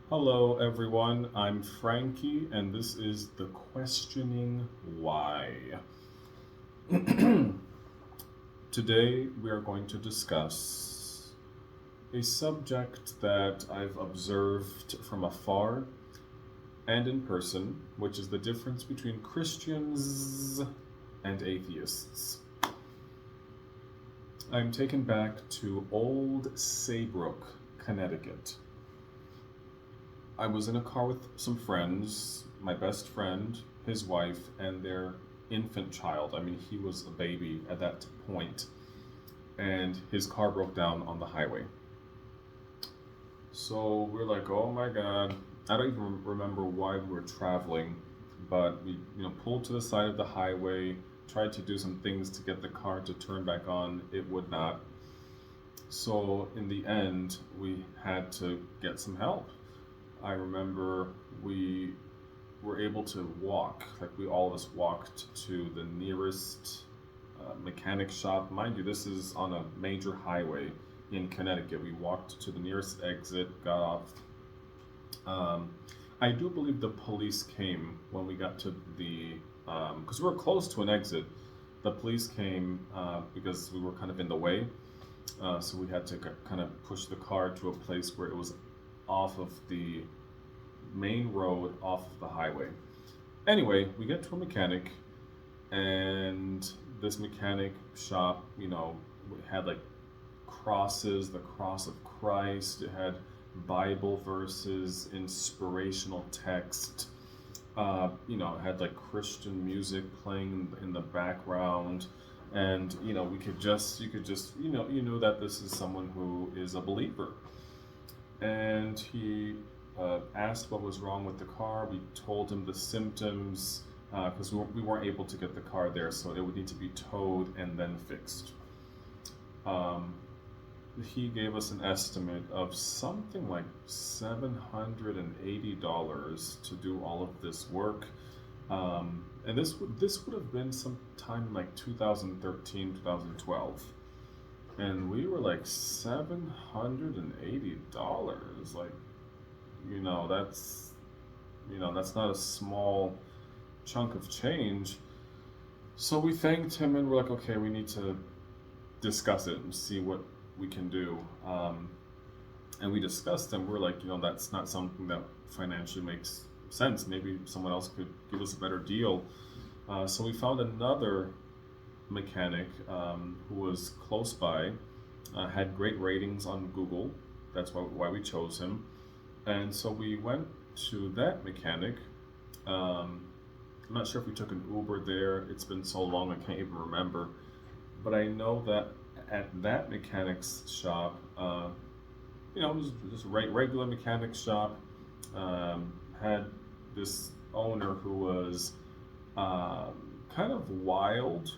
Hello, everyone. I'm Frankie, and this is the Questioning Why. Today, we are going to discuss a subject that I've observed from afar and in person, which is the difference between Christians and atheists. I'm taken back to Old Saybrook, Connecticut. I was in a car with some friends, my best friend, his wife, and their infant child. I mean, he was a baby at that point, and his car broke down on the highway. So we're like, oh my God. I don't even remember why we were traveling, but we, pulled to the side of the highway, tried to do some things to get the car to turn back on. It would not. So in the end, we had to get some help. I remember we were able to walk, like we all of us walked to the nearest mechanic shop. Mind you, this is on a major highway in Connecticut. We walked to the nearest exit, got off. Um, I do believe the police came when we got to the, because we were close to an exit. The police came because we were kind of in the way. So we had to kind of push the car to a place where it was off of the main road, off of the highway. Anyway, we get to a mechanic, and this mechanic shop, had like crosses, the cross of Christ. It had Bible verses, inspirational text. It had like Christian music playing in the background, and you know that this is someone who is a believer. And he asked what was wrong with the car. We told him the symptoms because we weren't able to get the car there, so it would need to be towed and then fixed. Um, he gave us an estimate of something like $780 to do all of this work. And this would have been sometime like 2013, 2012. And we were like $780. Like, that's that's not a small chunk of change. So we thanked him and we're like, okay, we need to discuss it and see what we can do. And we discussed and we're like, that's not something that financially makes sense. Maybe someone else could give us a better deal. So we found another mechanic who was close by, had great ratings on Google. That's why we chose him. And so we went to that mechanic. I'm not sure if we took an Uber there. It's been so long I can't even remember. But I know that at that mechanic's shop, it was just a regular mechanic shop. Had this owner who was kind of wild,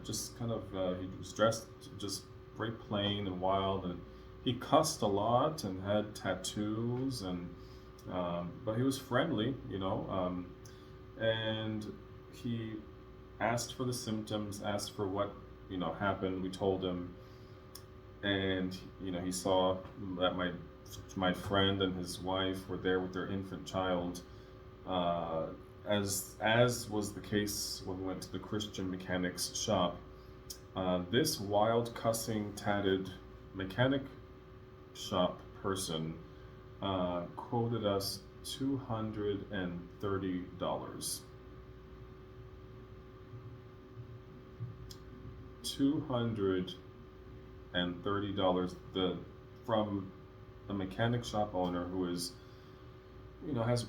just kind of he was dressed just very plain and wild, and he cussed a lot and had tattoos, and but he was friendly, and he asked for the symptoms, asked for what happened. We told him, and he saw that my friend and his wife were there with their infant child. Uh, as was the case when we went to the Christian mechanic's shop, this wild cussing tatted mechanic shop person quoted us $230. $230 the from a mechanic shop owner who is has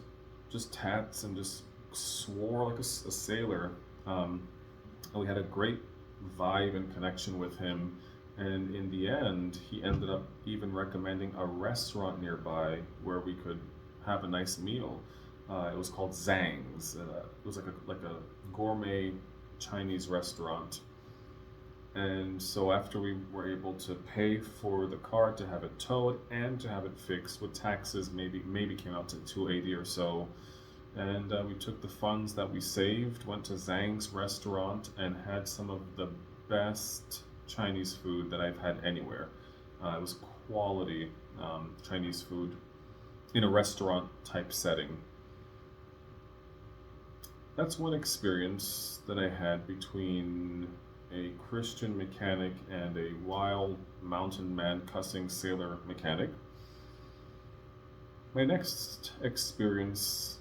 just tats and just swore like a sailor. And we had a great vibe and connection with him. And in the end, he ended up even recommending a restaurant nearby where we could have a nice meal. It was called Zhang's. It was like a gourmet Chinese restaurant. And so after we were able to pay for the car to have it towed and to have it fixed with taxes, maybe came out to 280 or so. And we took the funds that we saved, went to Zhang's restaurant, and had some of the best Chinese food that I've had anywhere. It was quality Chinese food. in a restaurant type setting. That's one experience that I had between a Christian mechanic and a wild mountain man cussing sailor mechanic. My next experience,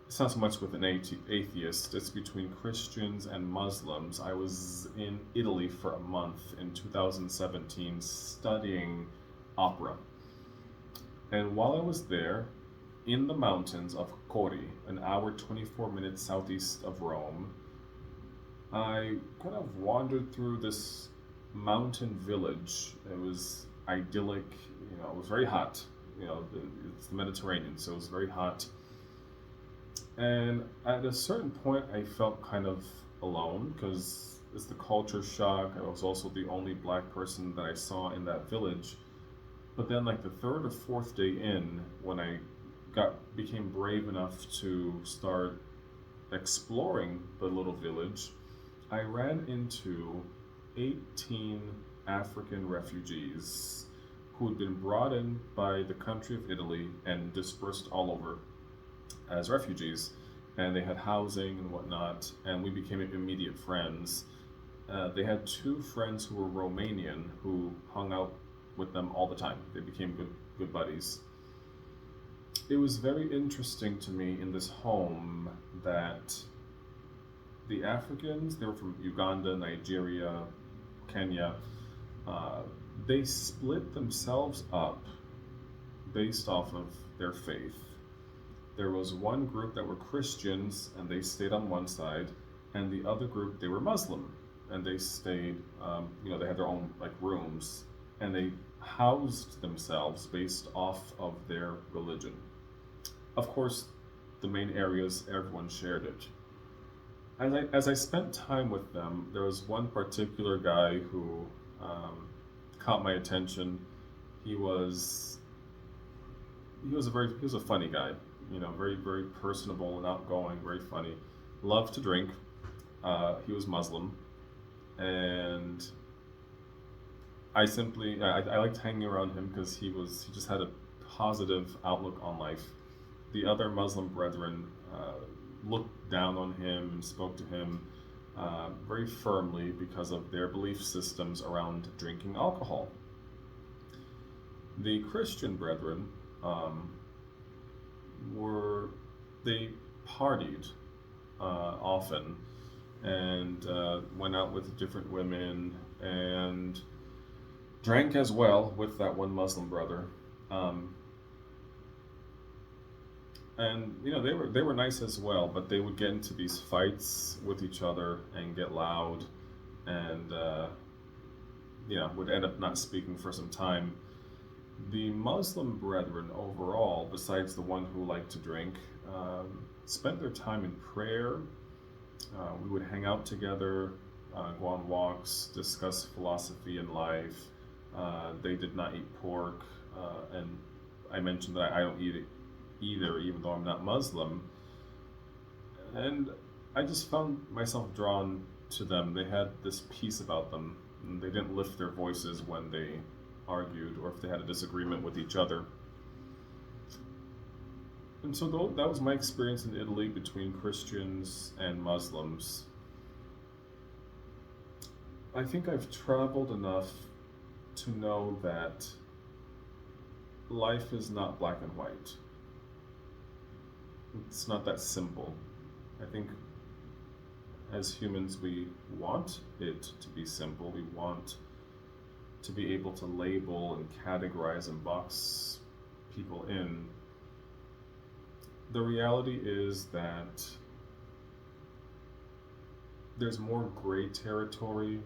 it's not so much with an atheist, it's between Christians and Muslims. I was in Italy for a month in 2017 studying opera. And while I was there, in the mountains of Cori, an hour 24 minutes southeast of Rome, I kind of wandered through this mountain village. It was idyllic, it was very hot. It's the Mediterranean, so it was very hot. And at a certain point, I felt kind of alone because it's the culture shock. I was also the only black person that I saw in that village. But then, like the third or fourth day in, when I became brave enough to start exploring the little village, I ran into 18 African refugees who had been brought in by the country of Italy and dispersed all over as refugees. And they had housing and whatnot, and we became immediate friends. They had two friends who were Romanian who hung out with them all the time. They became good buddies. It was very interesting to me in this home that the Africans, they were from Uganda, Nigeria, Kenya, they split themselves up based off of their faith. There was one group that were Christians and they stayed on one side, and the other group, they were Muslim and they stayed, they had their own like rooms, and they housed themselves based off of their religion. Of course, the main areas, everyone shared it. As I spent time with them, there was one particular guy who caught my attention. He was a funny guy, very very personable and outgoing, very funny. Loved to drink. He was Muslim, and I liked hanging around him because he just had a positive outlook on life. The other Muslim brethren looked down on him and spoke to him very firmly because of their belief systems around drinking alcohol. The Christian brethren they partied often and went out with different women and drank as well with that one Muslim brother. And they were nice as well, but they would get into these fights with each other and get loud, and would end up not speaking for some time. The Muslim brethren overall, besides the one who liked to drink, spent their time in prayer. We would hang out together, go on walks, discuss philosophy and life. They did not eat pork, and I mentioned that I don't eat it either, even though I'm not Muslim. And I just found myself drawn to them. They had this peace about them, and they didn't lift their voices when they argued or if they had a disagreement with each other. And so that was my experience in Italy between Christians and Muslims. I think I've traveled enough to know that life is not black and white. It's not that simple. I think as humans we want it to be simple. We want to be able to label and categorize and box people in. The reality is that there's more gray territory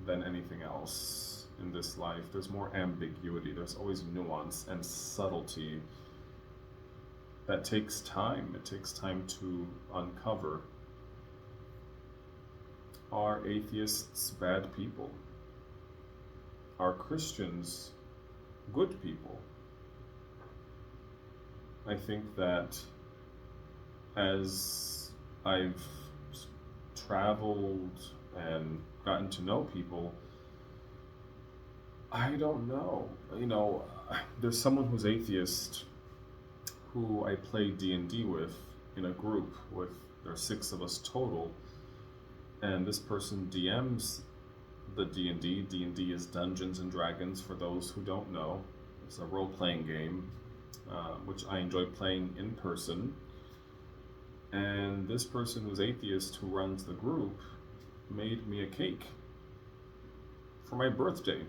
than anything else in this life. There's more ambiguity. There's always nuance and subtlety that takes time. It takes time to uncover. Are atheists bad people? Are Christians good people? I think that as I've traveled and gotten to know people, I don't know. There's someone who's atheist who I play D&D with in a group with, there are 6 of us total, and this person DMs the D&D. D&D is Dungeons and Dragons, for those who don't know. It's a role-playing game, which I enjoy playing in person. And this person who's atheist, who runs the group, made me a cake for my birthday.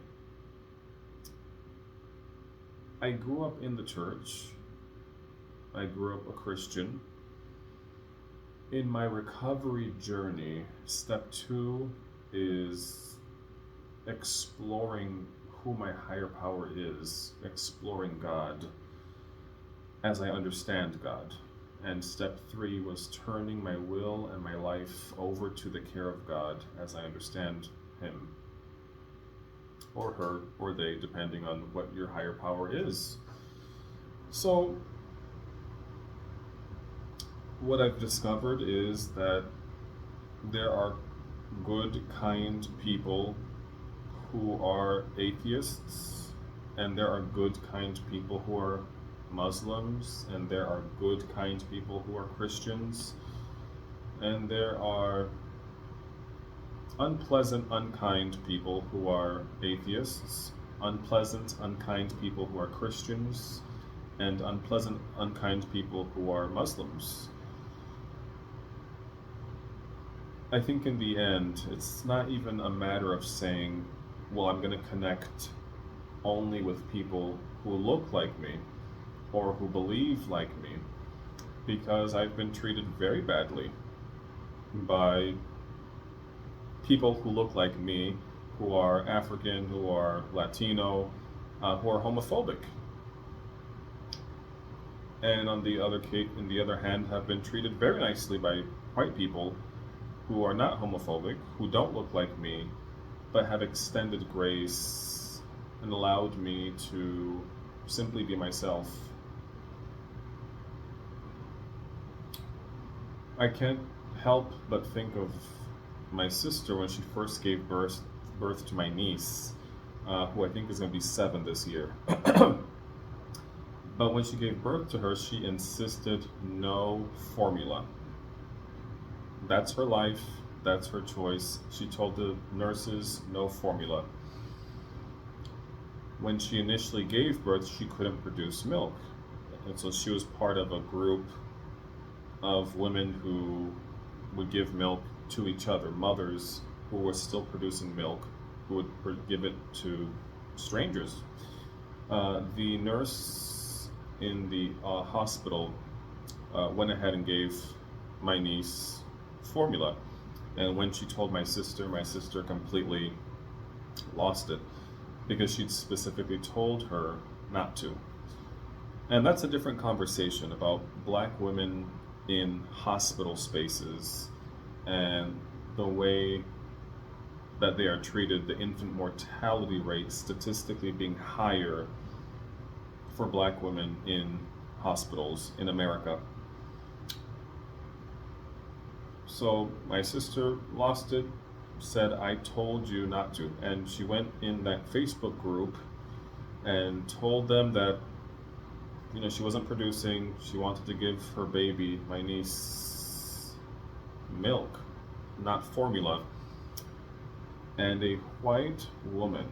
I grew up in the church. I grew up a Christian. In my recovery journey, step 2 is exploring who my higher power is, exploring God as I understand God. And step 3 was turning my will and my life over to the care of God as I understand Him, or her, or they, depending on what your higher power is. So, what I've discovered is that there are good, kind people who are atheists, and there are good, kind people who are Muslims, and there are good, kind people who are Christians, and there are unpleasant, unkind people who are atheists, unpleasant, unkind people who are Christians, and unpleasant, unkind people who are Muslims. I think in the end, it's not even a matter of saying, well, I'm going to connect only with people who look like me or who believe like me, because I've been treated very badly by people who look like me, who are African, who are Latino, who are homophobic. And on the other hand, have been treated very nicely by white people who are not homophobic, who don't look like me, but have extended grace and allowed me to simply be myself. I can't help but think of my sister when she first gave birth to my niece, who I think is going to be 7 this year. But when she gave birth to her, she insisted no formula. That's her life, that's her choice. She told the nurses no formula. When she initially gave birth, she couldn't produce milk. And so she was part of a group of women who would give milk to each other, mothers who were still producing milk, who would give it to strangers. The nurse in the hospital went ahead and gave my niece formula. And when she told my sister completely lost it, because she'd specifically told her not to. And that's a different conversation about Black women in hospital spaces and the way that they are treated, the infant mortality rate statistically being higher for Black women in hospitals in America. So my sister lost it, said, I told you not to. And she went in that Facebook group and told them that, she wasn't producing. She wanted to give her baby, my niece, milk, not formula. And a white woman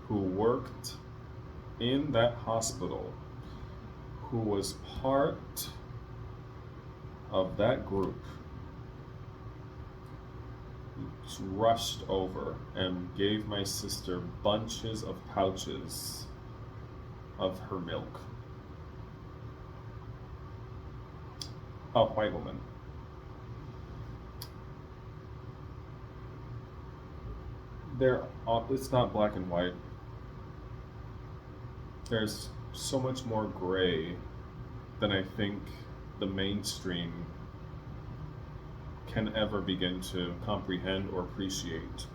who worked in that hospital, who was part of that group, rushed over and gave my sister bunches of pouches of her milk. A white woman. It's not black and white. There's so much more gray than I think the mainstream can ever begin to comprehend or appreciate.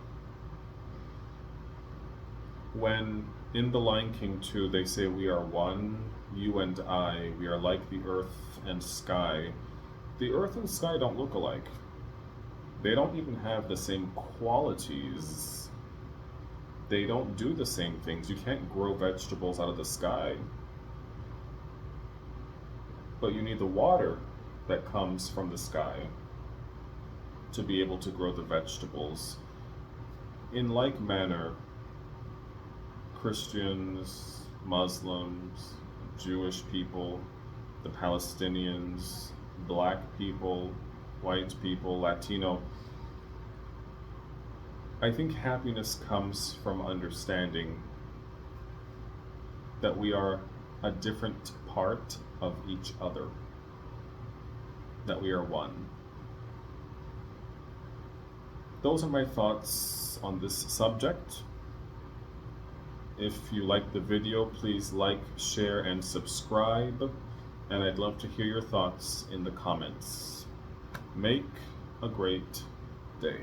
When in The Lion King 2 they say we are one, you and I, we are like the earth and sky. The earth and sky don't look alike. They don't even have the same qualities. They don't do the same things. You can't grow vegetables out of the sky. but you need the water that comes from the sky to be able to grow the vegetables. In like manner, Christians, Muslims, Jewish people, the Palestinians, black people, white people, Latino, I think happiness comes from understanding that we are a different part of each other, that we are one. Those are my thoughts on this subject. If you like the video, please like, share, and subscribe. And I'd love to hear your thoughts in the comments. Make a great day.